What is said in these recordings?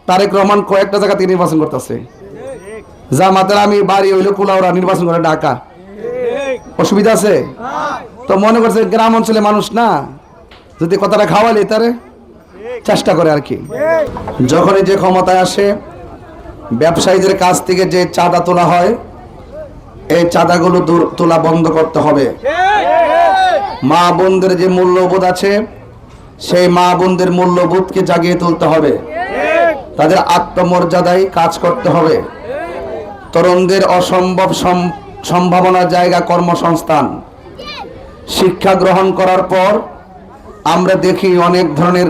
তারেক রহমান কয়েকটা জায়গা থেকে নির্বাচন করতেছে। জামাতের আমি বাড়ি হইলো কুলাউড়া, নির্বাচন করে ঢাকা। অসুবিধা আছে? তো মনে করছে গ্রাম অঞ্চলে মানুষ না, যদি কথাটা খাওয়ালে তারে চেষ্টা করে আর কি। যখনই যে ক্ষমতায় আসে, ব্যবসায়ীদের কাছ থেকে যে চাঁদা তোলা হয়, এই চাঁদাগুলো তোলা বন্ধ করতে হবে। মা বোনদের যে মূল্যবোধ আছে, সেই মা বোনদের মূল্যবোধকে জাগিয়ে তুলতে হবে। তাদের আত্মমর্যাদায় কাজ করতে হবে। তরুণদের অসম্ভব সম্ভাবনার জায়গা কর্মসংস্থান। শিক্ষা গ্রহণ করার পর আমরা দেখি অনেক ধরনের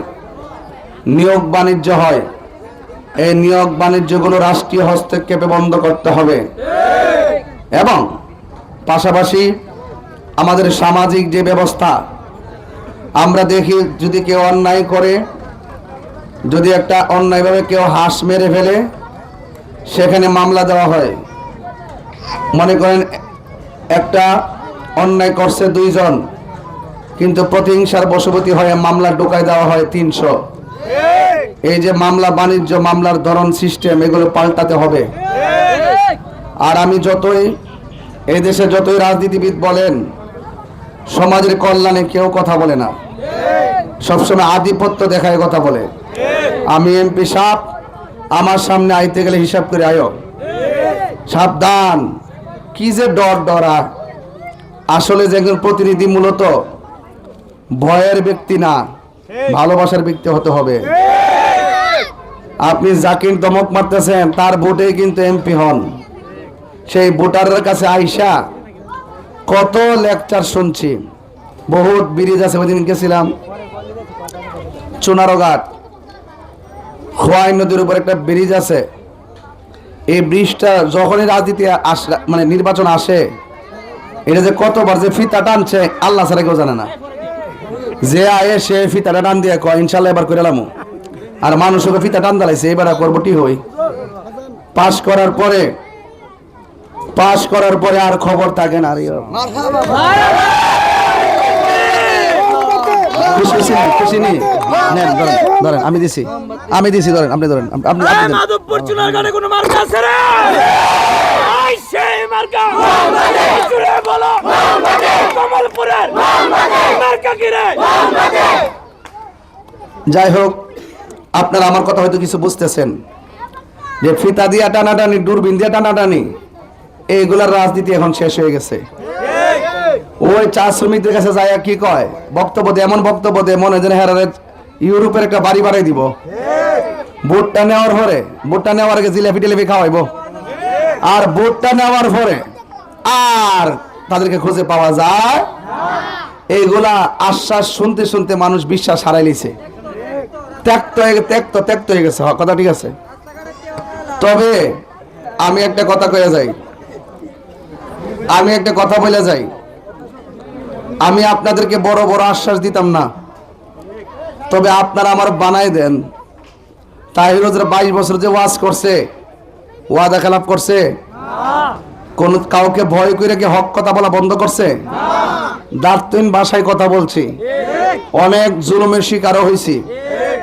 নিয়োগ বাণিজ্য হয়। এই নিয়োগ বাণিজ্যগুলো রাষ্ট্রীয় হস্তক্ষেপে বন্ধ করতে হবে। এবং পাশাপাশি আমাদের সামাজিক যে ব্যবস্থা, আমরা দেখি যদি কেউ অন্যায় করে, যদি একটা অন্যায়ভাবে কেউ হাঁস মেরে ফেলে, সেখানে মামলা দেওয়া হয়। মনে করেন একটা অন্যায় করছে 2 জন, কিন্তু প্রতিহিংসার বশবর্তী হয়ে মামলা ঢুকায় দেওয়া হয় 300। এই যে মামলা বাণিজ্য, মামলার ধরন, সিস্টেম, এগুলো পাল্টাতে হবে। আর আমি এই দেশে যতই রাজনীতিবিদ বলেন, সমাজের কল্যাণে কেউ কথা বলে না, সবসময় আধিপত্য দেখায় কথা বলে। আমি এমপি সাহেব, আমার সামনে আইতে গেলে হিসাব করে আয়ো, সাবধান। কি যে ডরা। আসলে যে একজন প্রতিনিধি মূলত ভয়ের ব্যক্তি না, ভালোবাসার ব্যক্তি হতে হবে। আপনি যাকে দমক মারতেছেন, তার ভোটে কিন্তু এমপি হন। সেই ভোটারের কাছে আইসা কত লেকচার শুনছি। বহুত ব্রিজ আছে, ওইদিন গেছিলাম চুনারঘাট, খোয়াই নদীর উপর একটা ব্রিজ আছে। এই ব্রিজটা যখনই রাজনীতি মানে নির্বাচন আসে, এটা যে কতবার যে ফিতা টানছে আল্লাহ ছাড়া কেউ জানে না। যে আয়ে সে ফিতাটা টান দিয়ে কয় ইনশাল্লাহ এবার করে এলাম। আর মানুষকে ফিতা টান দালাইছে, এবার করবটি হই। পাশ করার পরে আর খবর থাকে না। খুশি নেই? ধরেন আমি দিছি ধরেন, আপনি ধরেন, আপনি মাধবপুর চুনারঘাটে কোনো মার্কা আছে রে? আই সেই মার্কা জুড়ে বলো, কমলপুরের মার্কা কি রে? যাই হোক, আপনারা আমার কথা হয়তো কিছু বুঝতেছেন যে ফিতা দিয়া টানাটানি, দূরবীন দিয়া টানাটানি, এইগুলার রাজনীতি এখন শেষ হয়ে গেছে। ওই চা শ্রমিকদের কাছে যায় কি কয়, বক্তব্য দেয়, এমন বক্তব্য দেয় মনে যেন হেরারে ইউরোপের একটা বাড়ি বাড়াই দিব। ভোটটা নেওয়ার আগে জিলাপি টিলাপি খাওয়াইবো, আর ভোটটা নেওয়ার পরে আর তাদেরকে খুঁজে পাওয়া যায়। এইগুলা আশ্বাস শুনতে শুনতে মানুষ বিশ্বাস হারাই লিছে, ত্যাক্ত হয়ে গেছে। কথা ঠিক আছে। তবে আমি একটা কথা বলে যাই, আমি আপনাদেরকে বড় বড় আশ্বাস দিতাম না, তবে আপনারা আমার বানাই দেন। তাহির 22 বছর যে ওয়াজ করছে, ওয়াদা খেলাপ করছে, কোন কাউকে ভয় করে কি হক কথা বলা বন্ধ করছে? দার্থহীন ভাষায় কথা বলছি, অনেক জুলুমের শিকারও হয়েছি,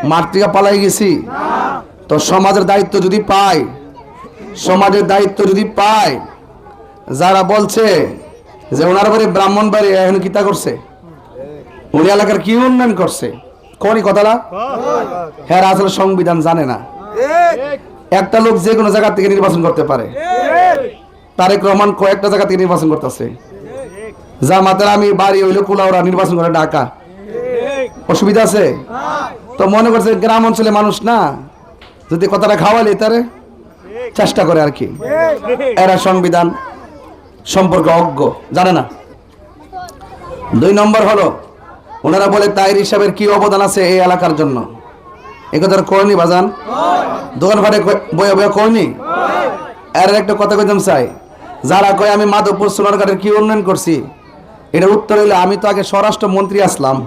মাঠ থেকে পালাই গেছি। তো সমাজের দায়িত্ব যদি পায়, যারা বলছে যে ওনার বাড়ি ব্রাহ্মণবাড়ি, এখন কিতা করছে, উনি এলাকার কি উন্নয়ন করছে, কোন কথাটা হ্যাঁ আসলে সংবিধান জানে না। একটা লোক যে কোনো জায়গা থেকে নির্বাচন করতে পারে। তারেক রহমান কয়েকটা জায়গা থেকে নির্বাচন করতেছে। জামাতের আমি বাড়ি হইলো কুলাউড়া, নির্বাচন করে ঢাকা। অসুবিধা আছে? তো মনে করছে গ্রাম অঞ্চলে মানুষ না, যদি কথাটা খাওয়ালে তারে চেষ্টা করে আর কি। এরা সংবিধান সম্পর্কে অজ্ঞ, জানে না। 2 নম্বর হলো, ওনারা বলে তাহির সাহেবের কি অবদান আছে এই এলাকার জন্য। এই কথাটা কয়নি বাজান? দোকান ফাটে বইয়া কয়নি? এর একটা কথা কইতাম চাই, যারা কয় আমি মাধবপুর সোনারঘাটের কি উন্নয়ন করছি, এটার উত্তর হইলে আমি তো আগে স্বরাষ্ট্র মন্ত্রী আসলাম।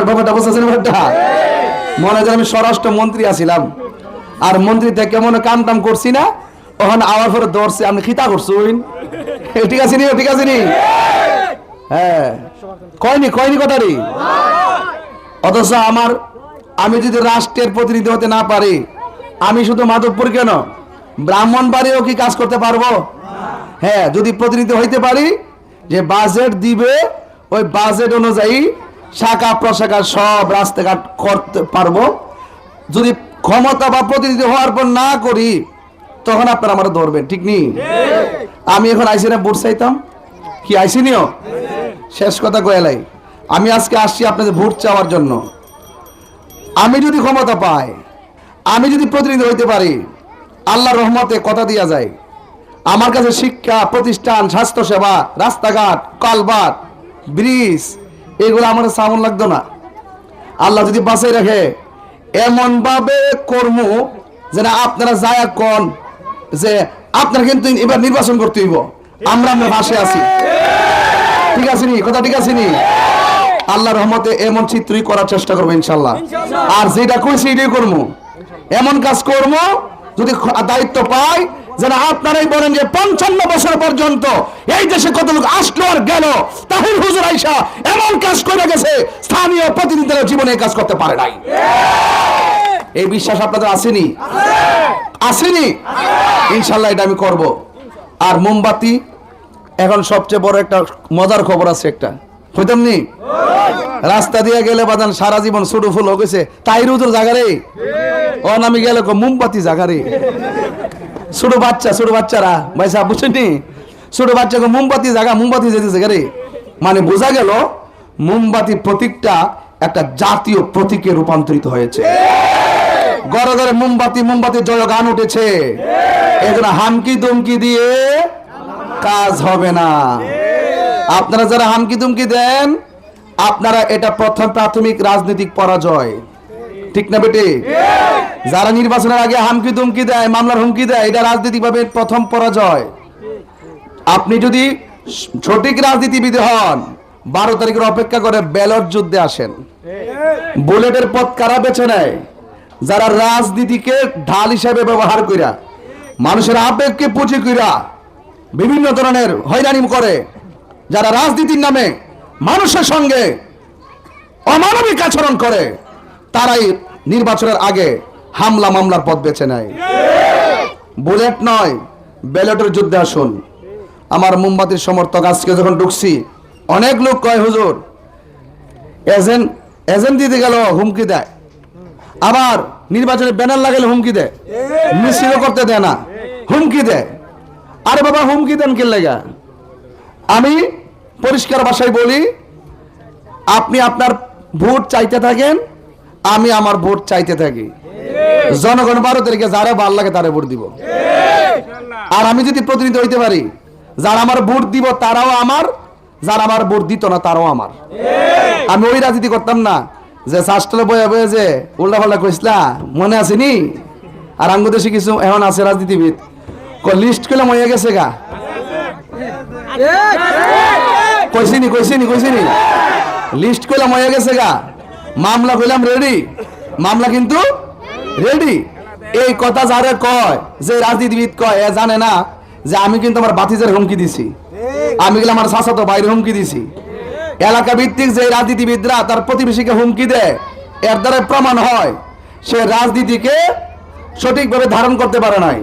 ব্যাপারটা বুঝতেছেন? মনে হয় আমি স্বরাষ্ট্র মন্ত্রী আসিলাম, আর মন্ত্রী থেকে কেমন কাম টাম করছি না, ওখানে আওয়ার পরে দৌড়ছে আপনি খিতা করছুন। ঠিক আছে নি? হ্যাঁ, কয়নি কথাটি। অথচ আমার আমি যদি রাষ্ট্রের প্রতিনিধি হতে না পারি, আমি শুধু মাধবপুর কেন, ব্রাহ্মণবাড়িও কি কাজ করতে পারবো? হ্যাঁ, যদি প্রতিনিধি হইতে পারি, যে বাজেট দিবে ওই বাজেট অনুযায়ী শাখা প্রশাখা সব রাস্তাঘাট করতে পারবো। যদি ক্ষমতা বা প্রতিনিধি হওয়ার পর না করি, তখন আপনারা আমার ধরবেন, ঠিক নেই? আমি এখন আইসি না ভোট চাইতাম, কি আইসি নিও? শেষ কথা কয়েলাই, আমি আজকে আসছি আপনাদের ভোট চাওয়ার জন্য। আমি যদি ক্ষমতা পাই, আমি যদি প্রতিনিধি হইতে পারি, আল্লাহর রহমতে কথা দিয়া যায়, আমার কাছে শিক্ষা প্রতিষ্ঠান, স্বাস্থ্যসেবা, রাস্তাঘাট, কালভার্ট, ব্রিজ, এগুলো আমার সামন লাগতো না। আল্লাহ যদি বাঁচাই রাখে, এমন ভাবে কর্ম যেন আপনারা যায় কোন যে আপনারা কিন্তু এবার নির্বাচন করতে হইব, আমরা ভাসে আছি, ঠিক আছে নি? কথা ঠিক আছে নি? আল্লাহর রহমতে এমন চিত্রই করার চেষ্টা করবো ইনশাল্লাহ। আর যেটা কইছি এটাই করবো, এমন কাজ করবো যদি দায়িত্ব পাই, যেন আপনারাই বলেন যে 55 বছর পর্যন্ত এই দেশে কত লোক আসলো আর গেল, তাহির হুজুর আইসা এমন কাজ করে গেছে, স্থানীয় প্রতিনিধিরা জীবনে এই কাজ করতে পারে নাই। এই বিশ্বাস আপনাদের আসেনি? আসেনি? ইনশাল্লাহ এটা আমি করব। আর মোমবাতি, এখন সবচেয়ে বড় একটা মজার খবর আছে, একটা হইতাম নি, রাস্তা দিয়ে গেলে বাদান সারা জীবন ছোট ফুল হয়ে গেছে, তাহির হুজুর জায়গারে ও নামি গেলে মোমবাতি জায়গারে, ছোট বাচ্চারা ভাই সাহেব বুঝছেন, ছোট বাচ্চাকে মোমবাতি জায়গা, মোমবাতি যেতেছে গারে, মানে বোঝা গেল মোমবাতি প্রতীকটা একটা জাতীয় প্রতীকে রূপান্তরিত হয়েছে। ঘরে ঘরে মোমবাতি জয় গান উঠেছে। এজন্য হামকি দুমকি দিয়ে কাজ হবে না। আপনারা যারা হামকি দুমকি দেন, আপনারা এটা প্রথম প্রাথমিক রাজনৈতিক পরাজয়, ঠিক না বেটে? যারা নির্বাচনের আগে হামকি দুমকি দেয়, মামলার হুমকি দেয়, এটা রাজনৈতিকভাবে প্রথম পরাজয়। আপনি যদি সঠিক রাজনীতিবিদ হন, 12 তারিখের অপেক্ষা করে ব্যালট যুদ্ধে আসেন। বুলেটের পথ কারা বেছে নেয়? যারা রাজনীতিকে ঢাল হিসেবে ব্যবহার কইরা, মানুষের আবেগকে পুঁজি কইরা বিভিন্ন ধরনের হয়রানি করে, যারা রাজনীতির নামে মানুষের সঙ্গে অমানবিক আচরণ করে, তারাই নির্বাচনের আগে হামলা মামলার পথ বেছে নেয়। বুলেট নয়, ব্যালটের যুদ্ধে আসুন। আমার মোমবাতির সমর্থক আজকে যখন ঢুকছি, অনেক লোক কয় হুজুর এজেন্ট দিতে গেল হুমকি দেয়, আবার নির্বাচনে ব্যানার লাগালে হুমকি দেয়, মিছিল করতে দেয় না, হুমকি দেয়। আরে বাবা, হুমকি দেন কে লাগা? আমি পরিষ্কার ভাষায় বলি, আপনি আপনার ভোট চাইতে থাকেন, আমি আমার ভোট চাইতে থাকি। জনগণ 12 তারিখে যারা ভাল লাগে তারা ভোট দিব। আর আমি যদি প্রতিনিধি হইতে পারি, যারা আমার ভোট দিব তারাও আমার, যারা আমার ভোট দিত না তারাও আমার। আমি ওই রাজনীতি করতাম না যে শাস্ত্রে বয়ে বয়ে যে উল্টা পাল্টা কইসলা, মনে আসেনি? আর আঙ্গু দেশে কিছু এখন আছে রাজনীতিবিদ, লিস্ট করলাম হয়ে গেছে গা, কইসিনি লিস্ট করলাম হয়ে গেছে গা, মামলা কইলাম রেডি, মামলা কিন্তু রেডি। এই কথা যারা কয়, যে রাজনীতিবিদ কয়, এ জানে না যে আমি কিন্তু আমার বাতিজার হুমকি দিছি, আমি গেলে আমার চাচাতো বাইরে হুমকি দিছি। এলাকা ভিত্তিক যে রাজনীতিবিদরা তার প্রতিবেশীকে হুমকি দেয়, এর দ্বারা প্রমাণ হয় সে রাজনীতিকে সঠিকভাবে ধারণ করতে পারে নাই।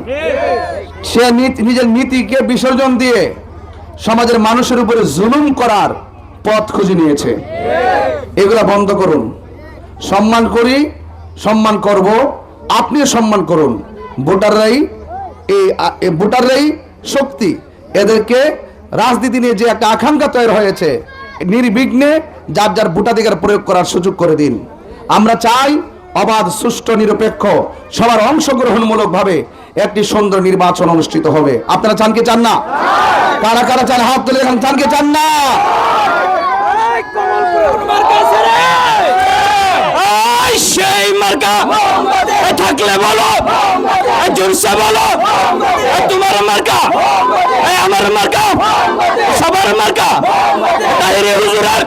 সে নিজের নীতিকে বিসর্জন দিয়ে সমাজের মানুষের উপরে জুলুম করার পথ খুঁজে নিয়েছে। এগুলা বন্ধ করুন। সম্মান করি, সম্মান করব, আপনিও সম্মান করুন। ভোটাররাই শক্তি। এদেরকে রাজনীতি নিয়ে যে একটা আকাঙ্ক্ষা তৈরি হয়েছে, নির্বিঘ্নে যার যার ভোটাধিকার প্রয়োগ করার সুযোগ করে দিন। আমরা চাই অবাধ, সুষ্ঠু, নিরপেক্ষ, সবার অংশগ্রহণমূলক ভাবে একটি সুন্দর নির্বাচন অনুষ্ঠিত হবে। আপনারা চান কি চান না? কারা কারা চান হাত তুলে দেখান, চান কি চান না? সেই মার্কা থাকলে বলো, জোরসে বলো, তোমার মার্কা, আমার মার্কা, সবার মার্কা, তাহির হুজুরের